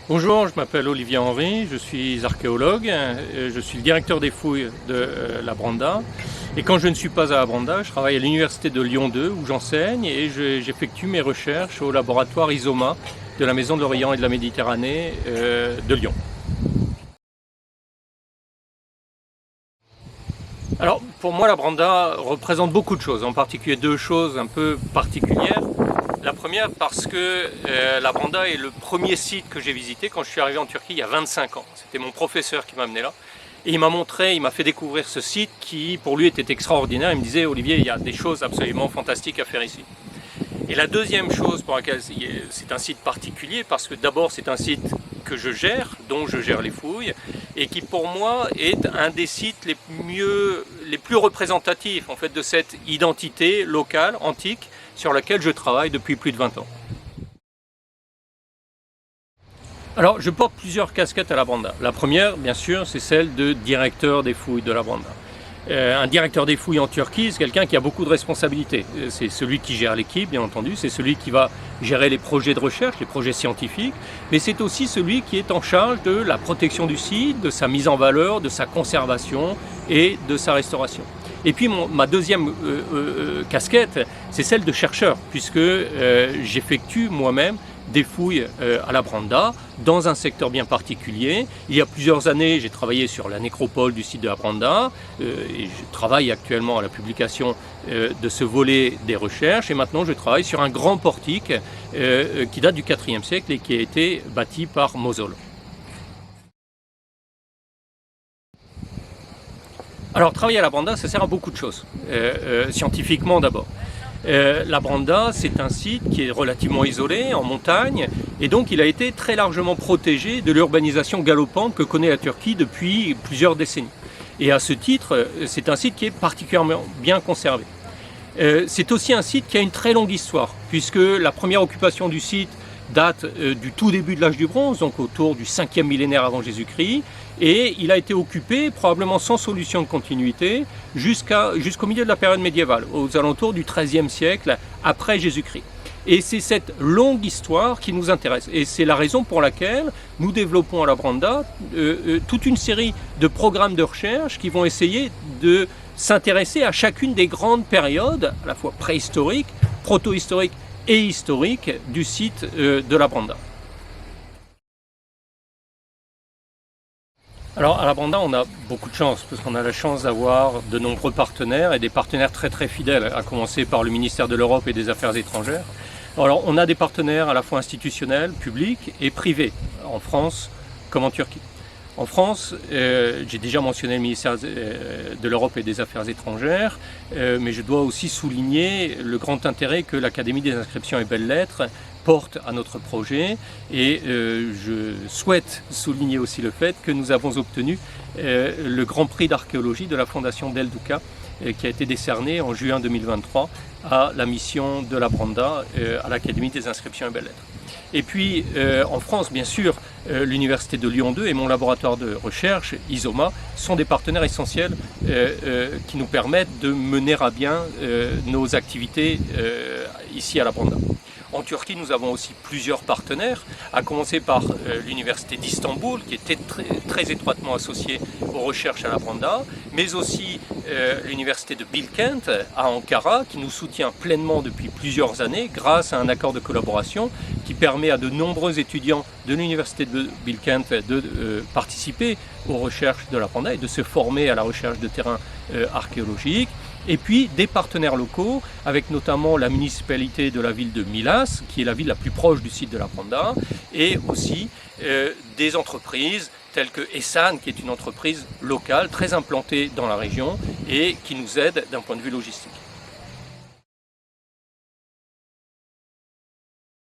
Bonjour, je m'appelle Olivier Henry, je suis archéologue, je suis le directeur des fouilles de la Branda. Et quand je ne suis pas à la Branda, je travaille à l'université de Lyon 2 où j'enseigne et j'effectue mes recherches au laboratoire ISOMA de la Maison de l'Orient et de la Méditerranée de Lyon. Alors pour moi la Branda représente beaucoup de choses, en particulier deux choses un peu particulières. La première parce que la Branda est le premier site que j'ai visité quand je suis arrivé en Turquie il y a 25 ans. C'était mon professeur qui m'a amené là. Et il m'a fait découvrir ce site qui pour lui était extraordinaire. Il me disait Olivier, il y a des choses absolument fantastiques à faire ici. Et la deuxième chose pour laquelle c'est un site particulier, parce que d'abord c'est un site que je gère, dont je gère les fouilles, et qui pour moi est un des sites les plus représentatifs en fait, de cette identité locale, antique, sur laquelle je travaille depuis plus de 20 ans. Alors je porte plusieurs casquettes à la Branda. La première, bien sûr, c'est celle de directeur des fouilles de la Branda. Un directeur des fouilles en Turquie, c'est quelqu'un qui a beaucoup de responsabilités. C'est celui qui gère l'équipe, bien entendu, c'est celui qui va gérer les projets de recherche, les projets scientifiques, mais c'est aussi celui qui est en charge de la protection du site, de sa mise en valeur, de sa conservation et de sa restauration. Et puis ma deuxième casquette, c'est celle de chercheur, puisque j'effectue moi-même des fouilles à la Branda dans un secteur bien particulier. Il y a plusieurs années, j'ai travaillé sur la nécropole du site de la Branda et je travaille actuellement à la publication de ce volet des recherches et maintenant je travaille sur un grand portique qui date du IVe siècle et qui a été bâti par Mosol. Alors travailler à la Branda, ça sert à beaucoup de choses, scientifiquement d'abord. La Branda, c'est un site qui est relativement isolé, en montagne, et donc il a été très largement protégé de l'urbanisation galopante que connaît la Turquie depuis plusieurs décennies. Et à ce titre, c'est un site qui est particulièrement bien conservé. C'est aussi un site qui a une très longue histoire, puisque la première occupation du site date du tout début de l'âge du bronze, donc autour du 5e millénaire avant Jésus-Christ, et il a été occupé, probablement sans solution de continuité, jusqu'au milieu de la période médiévale, aux alentours du XIIIe siècle après Jésus-Christ. Et c'est cette longue histoire qui nous intéresse. Et c'est la raison pour laquelle nous développons à la Branda toute une série de programmes de recherche qui vont essayer de s'intéresser à chacune des grandes périodes, à la fois préhistoriques, proto-historiques et historiques du site de la Branda. Alors à la Branda, on a beaucoup de chance, parce qu'on a la chance d'avoir de nombreux partenaires et des partenaires très très fidèles, à commencer par le ministère de l'Europe et des Affaires étrangères. Alors on a des partenaires à la fois institutionnels, publics et privés, en France comme en Turquie. En France, j'ai déjà mentionné le ministère de l'Europe et des Affaires étrangères, mais je dois aussi souligner le grand intérêt que l'Académie des inscriptions et belles-lettres porte à notre projet et je souhaite souligner aussi le fait que nous avons obtenu le Grand Prix d'archéologie de la Fondation Del Duca qui a été décerné en juin 2023 à la mission de la Branda à l'Académie des inscriptions et belles-lettres. Et puis en France, bien sûr, l'Université de Lyon 2 et mon laboratoire de recherche, ISOMA, sont des partenaires essentiels qui nous permettent de mener à bien nos activités ici à la Branda. En Turquie, nous avons aussi plusieurs partenaires, à commencer par l'Université d'Istanbul, qui était très étroitement associée aux recherches à la Branda, mais aussi l'Université de Bilkent à Ankara, qui nous soutient pleinement depuis plusieurs années grâce à un accord de collaboration qui permet à de nombreux étudiants de l'Université de Bilkent de participer aux recherches de la Branda et de se former à la recherche de terrains archéologiques. Et puis des partenaires locaux, avec notamment la municipalité de la ville de Milas, qui est la ville la plus proche du site de la Branda, et aussi des entreprises telles que Esan, qui est une entreprise locale très implantée dans la région et qui nous aide d'un point de vue logistique.